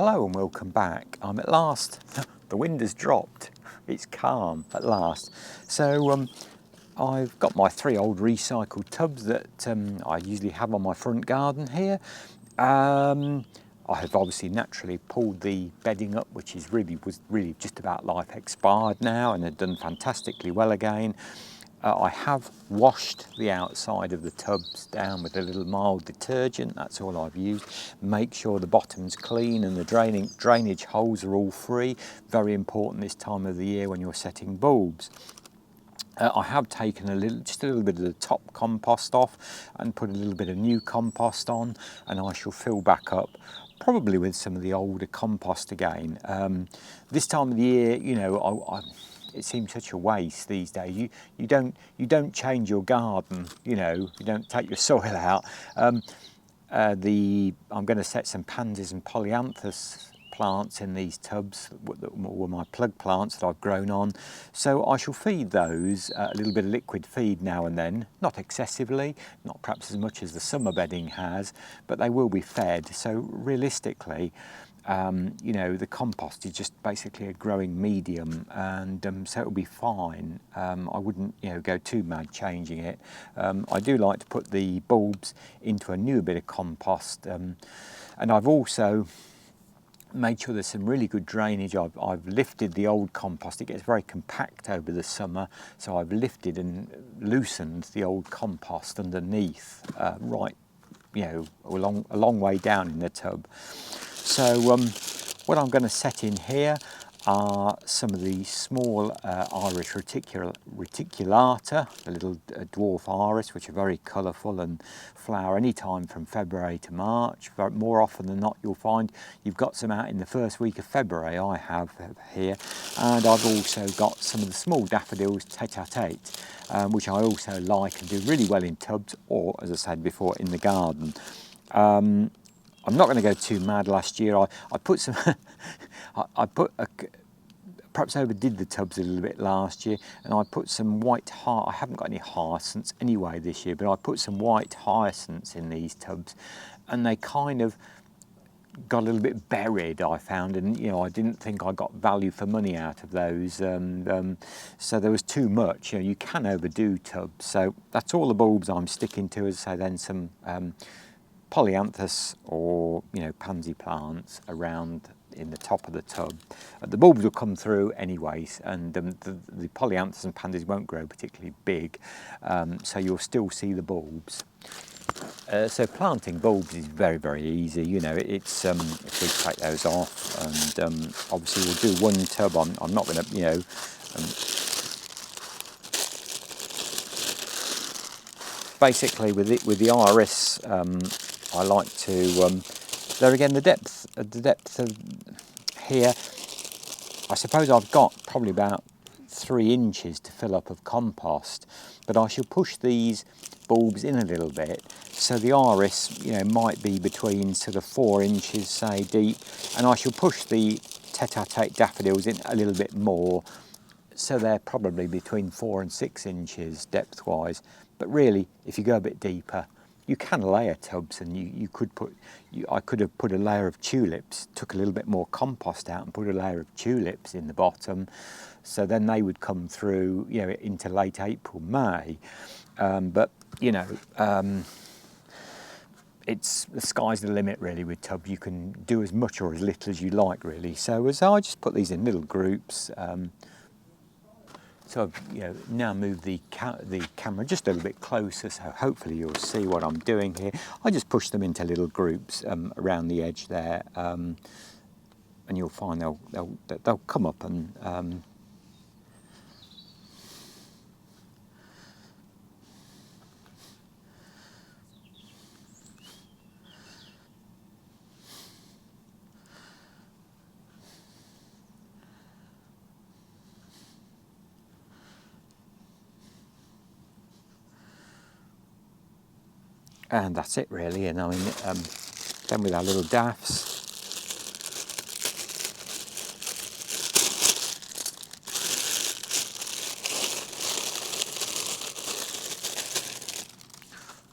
Hello and welcome back. At last, the wind has dropped. It's calm at last. So I've got my 3 old recycled tubs that I usually have on my front garden here. I have obviously naturally pulled the bedding up, which was really just about life expired now, and had done fantastically well again. I have washed the outside of the tubs down with a little mild detergent. That's all I've used. Make sure the bottom's clean and the drainage holes are all free. Very important this time of the year when you're setting bulbs. I have taken just a little bit of the top compost off and put a little bit of new compost on, and I shall fill back up probably with some of the older compost again. This time of the year, you know, it seems such a waste these days. You don't change your garden, you know, you don't take your soil out. I'm going to set some pansies and polyanthus plants in these tubs, were my plug plants that I've grown on. So I shall feed those a little bit of liquid feed now and then, not excessively, not perhaps as much as the summer bedding has, but they will be fed. So realistically, you know, the compost is just basically a growing medium, and so it'll be fine. I wouldn't, you know, go too mad changing it. I do like to put the bulbs into a new bit of compost, and I've also made sure there's some really good drainage. I've lifted the old compost. It gets very compact over the summer, so I've lifted and loosened the old compost underneath, right, you know, a long way down in the tub. So what I'm going to set in here are some of the small Iris reticulata, the little dwarf iris, which are very colourful and flower any time from February to March. More often than not, you'll find you've got some out in the first week of February. I have here, and I've also got some of the small daffodils, tete-a-tete, which I also like and do really well in tubs, or as I said before, in the garden. I'm not going to go too mad. Last year I put some perhaps overdid the tubs a little bit last year, and I put some white I haven't got any hyacinths anyway this year, but I put some white hyacinths in these tubs, and they kind of got a little bit buried, I found, and you know, I didn't think I got value for money out of those, so there was too much. You know, you can overdo tubs, so that's all the bulbs I'm sticking to. As I say, then some polyanthus or, you know, pansy plants around in the top of the tub. The bulbs will come through anyways, and the polyanthus and pansies won't grow particularly big, so you'll still see the bulbs. So planting bulbs is very easy. You know, it's if we take those off, and obviously we'll do one tub. I'm not going to, you know, basically with the iris, I like to, there again, the depth of here, I suppose I've got probably about 3 inches to fill up of compost, but I shall push these bulbs in a little bit, so the iris, you know, might be between sort of 4 inches, say, deep, and I shall push the tete-a-tete daffodils in a little bit more, so they're probably between 4 and 6 inches depth-wise. But really, if you go a bit deeper, you can layer tubs, and I could have put a layer of tulips, took a little bit more compost out and put a layer of tulips in the bottom, so then they would come through, you know, into late April, May. But you know, it's the sky's the limit really with tubs. You can do as much or as little as you like really. So as I just put these in little groups. So I've, you know, now moved the camera just a little bit closer, so hopefully you'll see what I'm doing here. I just push them into little groups around the edge there, and you'll find they'll come up and and that's it really. And I mean, then with our little daffs,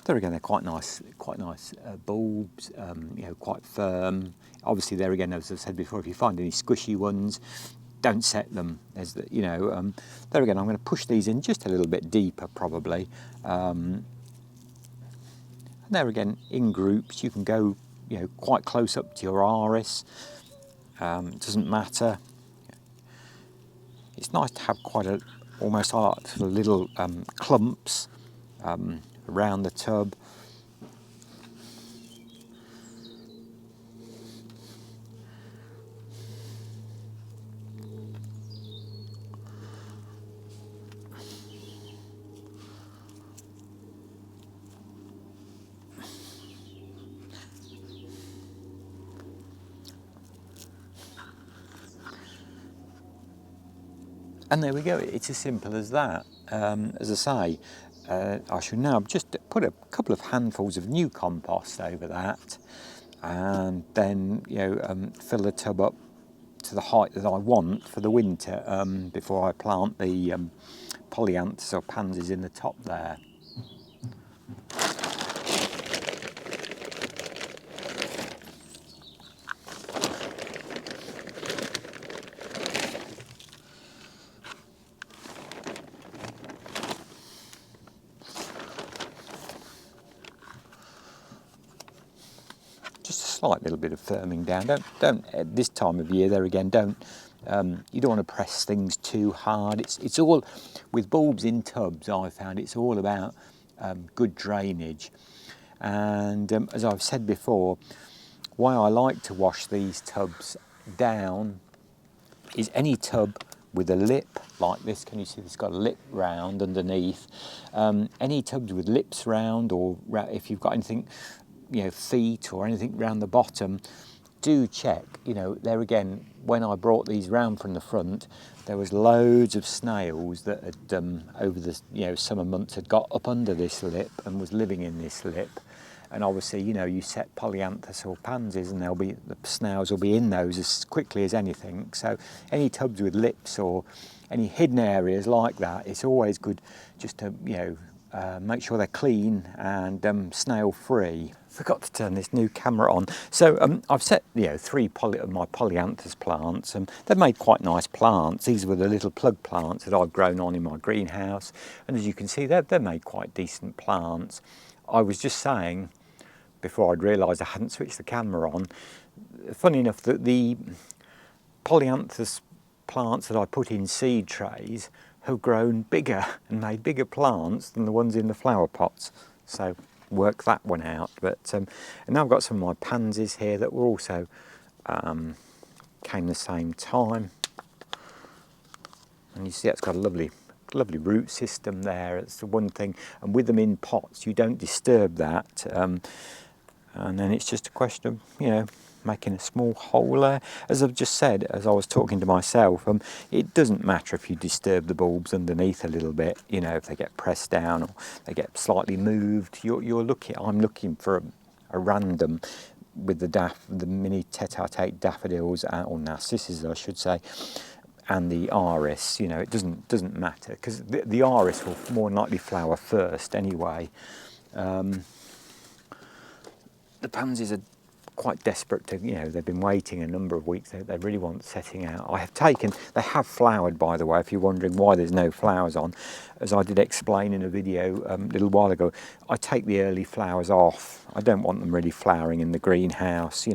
there again, they're quite nice bulbs. You know, quite firm. Obviously, there again, as I've said before, if you find any squishy ones, don't set them. There's the, there again, I'm going to push these in just a little bit deeper, probably. And there again, in groups, you can go, quite close up to your iris. It doesn't matter. It's nice to have quite a, almost like sort of little clumps around the tub. And there we go, it's as simple as that. As I say, I should now just put a couple of handfuls of new compost over that, and then fill the tub up to the height that I want for the winter before I plant the polyanthus or pansies in the top there. Just a slight little bit of firming down. Don't at this time of year, there again, don't you don't want to press things too hard. It's all with bulbs in tubs. I found it's all about good drainage, and as I've said before, why I like to wash these tubs down is any tub with a lip like this. Can you see it's got a lip round underneath? Any tubs with lips round, or if you've got anything, feet or anything round the bottom, do check. There again, when I brought these round from the front, there was loads of snails that had over the summer months had got up under this lip and was living in this lip. And obviously, you set polyanthus or pansies, and the snails will be in those as quickly as anything. So any tubs with lips or any hidden areas like that, it's always good just to make sure they're clean and snail free. Forgot to turn this new camera on. So I've set 3 of my polyanthus plants, and they've made quite nice plants. These were the little plug plants that I've grown on in my greenhouse, and as you can see, they've made quite decent plants. I was just saying, before I'd realised I hadn't switched the camera on, funny enough, that the polyanthus plants that I put in seed trays have grown bigger and made bigger plants than the ones in the flower pots. So work that one out. But and now I've got some of my pansies here that were also came the same time. And you see that's got a lovely root system there. It's the one thing. And with them in pots, you don't disturb that. And then it's just a question of, making a small hole there. As I've just said, as I was talking to myself, it doesn't matter if you disturb the bulbs underneath a little bit, if they get pressed down or they get slightly moved. I'm looking for a random with the mini tete-a-tete daffodils, or narcissus, I should say, and the iris. It doesn't matter, because the iris will more than likely flower first anyway. The pansies are quite desperate to, they've been waiting a number of weeks. They really want setting out. They have flowered, by the way, if you're wondering why there's no flowers on. As I did explain in a video a little while ago, I take the early flowers off. I don't want them really flowering in the greenhouse,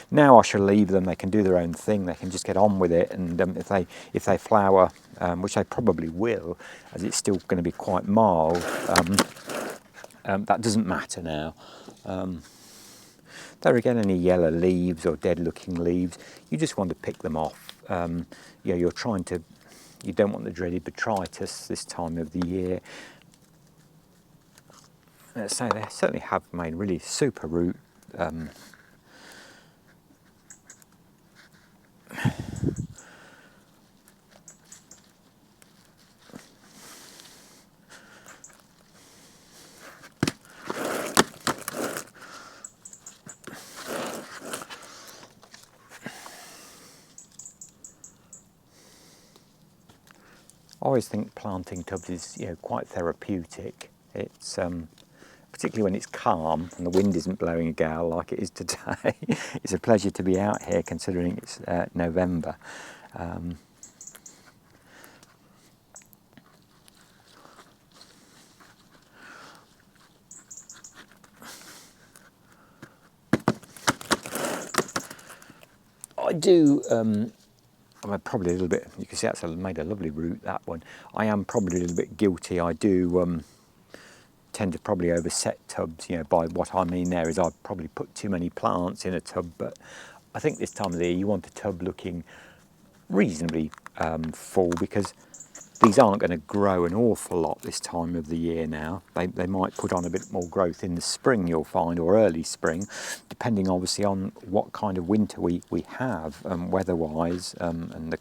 Now I shall leave them. They can do their own thing. They can just get on with it. And if they flower, which they probably will, as it's still going to be quite mild, that doesn't matter now. There again, any yellow leaves or dead-looking leaves, you just want to pick them off. You don't want the dreaded botrytis this time of the year. Let's say they certainly have made really super root. I always think planting tubs is quite therapeutic. It's particularly when it's calm and the wind isn't blowing a gale like it is today. It's a pleasure to be out here considering it's November. I do, I'm probably a little bit, you can see that's made a lovely route, that one. I am probably a little bit guilty. I do tend to probably overset tubs, you know, by what I mean there is I probably put too many plants in a tub, but I think this time of the year you want a tub looking reasonably full, because these aren't going to grow an awful lot this time of the year now. They might put on a bit more growth in the spring, you'll find, or early spring, depending obviously on what kind of winter we have, weather-wise, and the...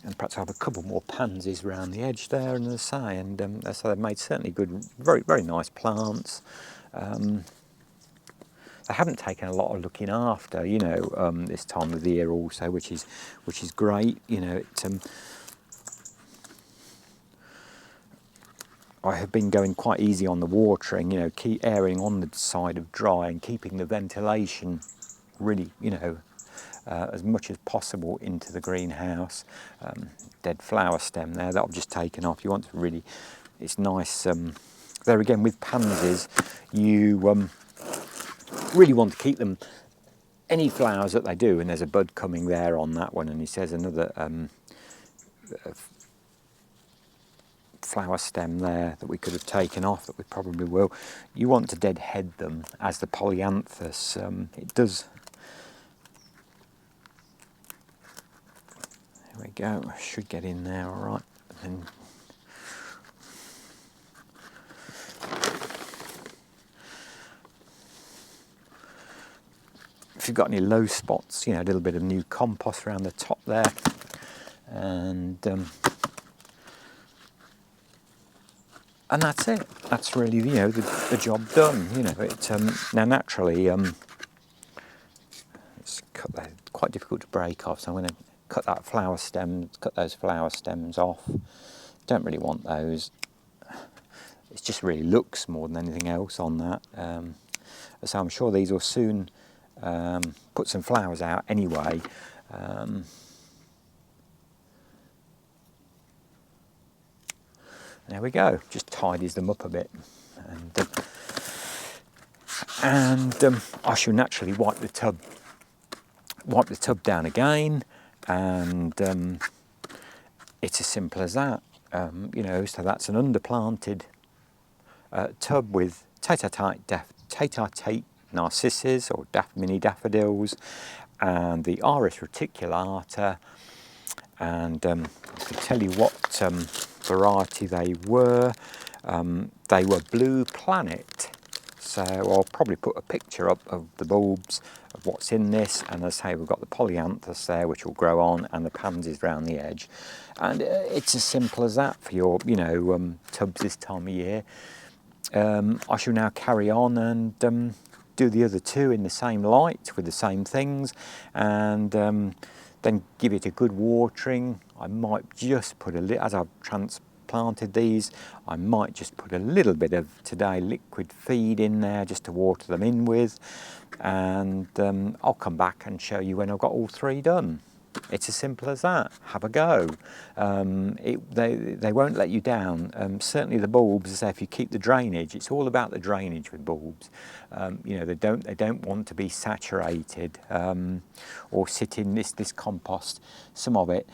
And perhaps I have a couple more pansies around the edge there, and as I say, and so they've made certainly good, very, very nice plants. They haven't taken a lot of looking after, you know, this time of the year also, which is great. You know, I have been going quite easy on the watering. You know, keep airing on the side of dry and keeping the ventilation really, you know, as much as possible into the greenhouse. Dead flower stem there that I've just taken off. You want to really, it's nice. There again with pansies, you really want to keep them, any flowers that they do, and there's a bud coming there on that one, and he says another flower stem there that we could have taken off, that we probably will. You want to deadhead them as the polyanthus. It does. There we go, I should get in there all right. And then if you've got any low spots, you know, a little bit of new compost around the top there, and that's it. That's really, you know, the job done. You know, it now naturally, it's quite difficult to break off, so I'm going to cut those flower stems off. Don't really want those. It just really looks more than anything else on that. So I'm sure these will soon put some flowers out anyway. There we go, just tidies them up a bit, and I shall naturally wipe the tub down again, and it's as simple as that. You know, so that's an underplanted tub with tete-a-tete narcissus or mini daffodils, and the Iris reticulata, and I can tell you what variety they were. They were Blue Planet, so I'll probably put a picture up of the bulbs of what's in this, and as I say, we've got the polyanthus there which will grow on, and the pansies round the edge, and it's as simple as that for your, you know, tubs this time of year. I shall now carry on and do the other two in the same light with the same things, and then give it a good watering. I might just put a little, as I've transplanted these, I might just put a little bit of today liquid feed in there just to water them in with, and I'll come back and show you when I've got all three done. It's as simple as that. Have a go. They won't let you down. Certainly the bulbs, as I say, if you keep the drainage, it's all about the drainage with bulbs. You know, they don't want to be saturated or sit in this compost. Some of it,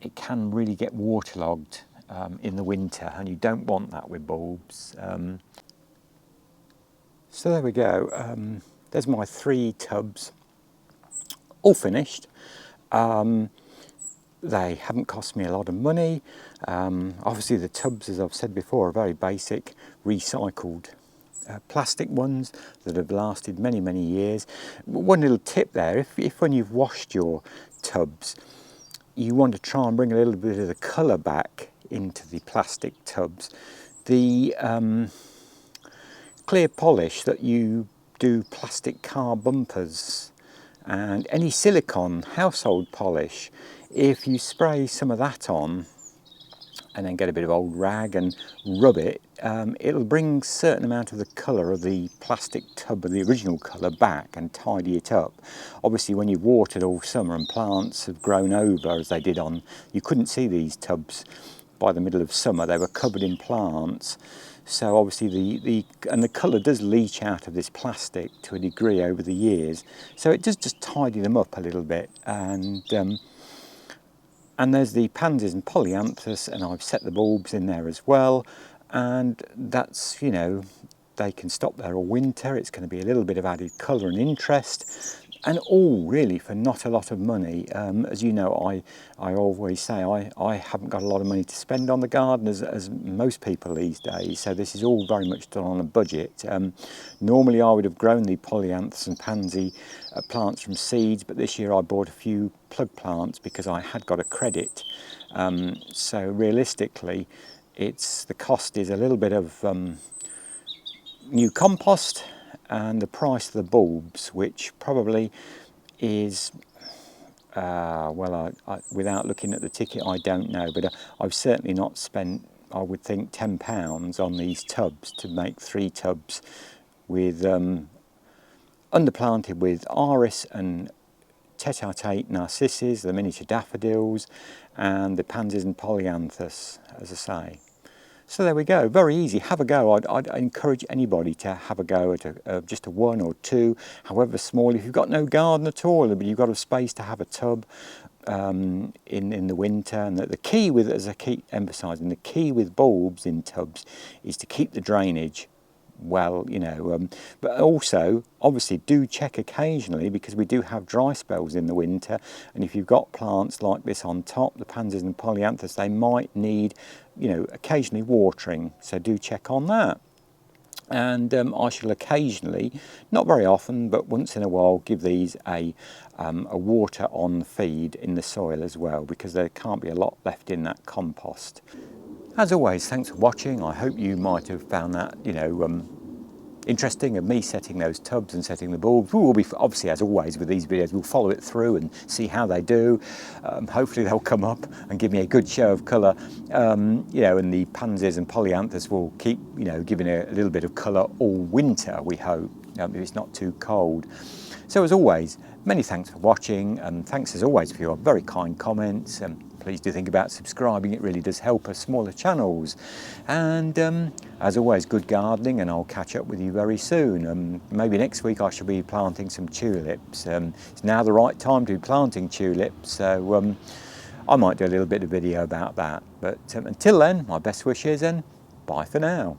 it can really get waterlogged in the winter, and you don't want that with bulbs. So there we go. There's my 3 tubs, all finished. They haven't cost me a lot of money. Obviously the tubs, as I've said before, are very basic recycled plastic ones that have lasted many, many years. One little tip there, if when you've washed your tubs, you want to try and bring a little bit of the colour back into the plastic tubs, the clear polish that you do plastic car bumpers And any silicone household polish, if you spray some of that on and then get a bit of old rag and rub it, it'll bring a certain amount of the colour of the plastic tub of the original colour back and tidy it up. Obviously when you've watered all summer and plants have grown over, as they did on, you couldn't see these tubs by the middle of summer, they were covered in plants. So obviously the colour does leach out of this plastic to a degree over the years. So it does just tidy them up a little bit. And there's the pansies and polyanthus, and I've set the bulbs in there as well. And that's, you know, they can stop there all winter. It's going to be a little bit of added colour and interest. And all really for not a lot of money. As you know, I always say I haven't got a lot of money to spend on the garden as most people these days. So this is all very much done on a budget. Normally I would have grown the polyanthus and pansy plants from seeds, but this year I bought a few plug plants because I had got a credit. So realistically, the cost is a little bit of new compost and the price of the bulbs, which probably is, well, without looking at the ticket, I don't know, but I've certainly not spent, I would think, £10 on these tubs to make 3 tubs with underplanted with iris and tete-a-tete narcissus, the miniature daffodils, and the pansies and polyanthus, as I say. So there we go, very easy. Have a go. I'd encourage anybody to have a go at just a 1 or 2, however small. If you've got no garden at all, but you've got a space to have a tub in the winter. And the key with, as I keep emphasising, the key with bulbs in tubs is to keep the drainage well, you know, but also obviously do check occasionally, because we do have dry spells in the winter, and if you've got plants like this on top, the pansies and polyanthus, they might need, you know, occasionally watering, so do check on that. And I shall occasionally, not very often, but once in a while, give these a water on feed in the soil as well, because there can't be a lot left in that compost. As always, thanks for watching. I hope you might have found that, you know, interesting, of me setting those tubs and setting the bulbs. We will be, obviously, as always with these videos, we'll follow it through and see how they do. Hopefully they'll come up and give me a good show of colour. You know, and the pansies and polyanthus will keep, you know, giving a little bit of colour all winter, we hope, if it's not too cold. So as always, many thanks for watching, and thanks as always for your very kind comments. Please do think about subscribing, it really does help us smaller channels. And as always, good gardening, and I'll catch up with you very soon. Maybe next week I shall be planting some tulips. It's now the right time to be planting tulips, so I might do a little bit of video about that. But until then, my best wishes, and bye for now.